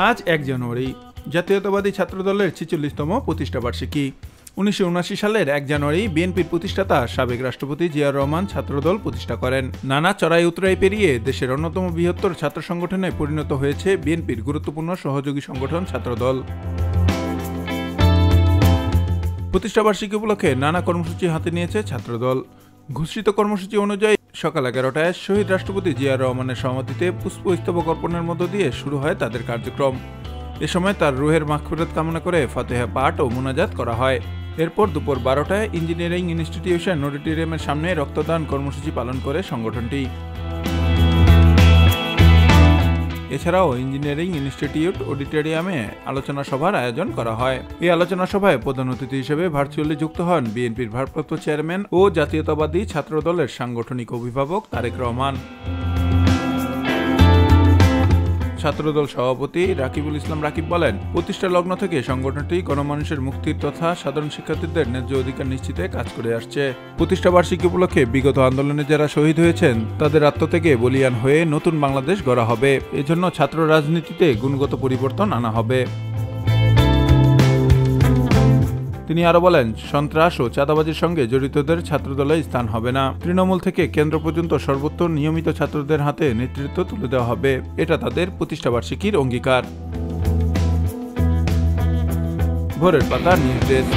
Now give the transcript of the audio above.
আজ ১ জানুয়ারি জাতীয়তাবাদী ছাত্রদলের ৪৬তম প্রতিষ্ঠা বার্ষিকী। ১৯৭৯ সালের ১ জানুয়ারি বিএনপির প্রতিষ্ঠাতা সাবেক রাষ্ট্রপতি জিয়াউর রহমান ছাত্রদল প্রতিষ্ঠা করেন। নানা চড়াই উতরাই পেরিয়ে দেশের অন্যতম বৃহত্তর ছাত্র সংগঠনে পরিণত হয়েছে বিএনপির গুরুত্বপূর্ণ সহযোগী সংগঠন ছাত্রদল। প্রতিষ্ঠা বার্ষিকী উপলক্ষে নানা কর্মসূচি হাতে নিয়েছে ছাত্রদল। ঘোষিত কর্মসূচি অনুযায়ী সকাল ১১টায় শহীদ রাষ্ট্রপতি জিয়াউর রহমানের সমাধিতে পুষ্পস্তবক অর্পণের মধ্য দিয়ে শুরু হয় তাদের কার্যক্রম। এ সময় তার রুহের মাগফিরাত কামনা করে ফাতিহা পাঠ ও মুনাজাত করা হয়। এরপর দুপুর ১২টায় ইঞ্জিনিয়ারিং ইনস্টিটিউশন অডিটোরিয়ামের সামনে রক্তদান কর্মসূচি পালন করে সংগঠনটি। এছাড়াও ইঞ্জিনিয়ারিং ইনস্টিটিউট অডিটোরিয়ামে আলোচনা সভার আয়োজন করা হয়। এই আলোচনা সভায় প্রধান অতিথি হিসেবে ভার্চুয়ালি যুক্ত হন বিএনপির ভারপ্রাপ্ত চেয়ারম্যান ও জাতীয়তাবাদী ছাত্রদলের সাংগঠনিক অভিভাবক তারেক রহমান। ছাত্রদল সভাপতি রাকিবুল ইসলাম রাকিব বলেন, প্রতিষ্ঠা লগ্ন থেকে সংগঠনটি গণমানুষের মুক্তির তথা সাধারণ শিক্ষার্থীদের ন্যায্য অধিকার নিশ্চিতে কাজ করে আসছে। প্রতিষ্ঠা বার্ষিকী উপলক্ষে বিগত আন্দোলনে যারা শহীদ হয়েছেন তাদের আত্মত্যাগে বলিয়ান হয়ে নতুন বাংলাদেশ গড়া হবে। এজন্য ছাত্র রাজনীতিতে গুণগত পরিবর্তন আনা হবে। তিনি আরো বলেন, সন্ত্রাস ও চাঁদাবাজির সঙ্গে জড়িতদের ছাত্রদলে স্থান হবে না। তৃণমূল থেকে কেন্দ্র পর্যন্ত সর্বত্র নিয়মিত ছাত্রদের হাতে নেতৃত্ব তুলে দেওয়া হবে। এটা তাদের প্রতিষ্ঠা বার্ষিকীর অঙ্গীকার। ভোরের পাতা নিউজ ডেস্ক।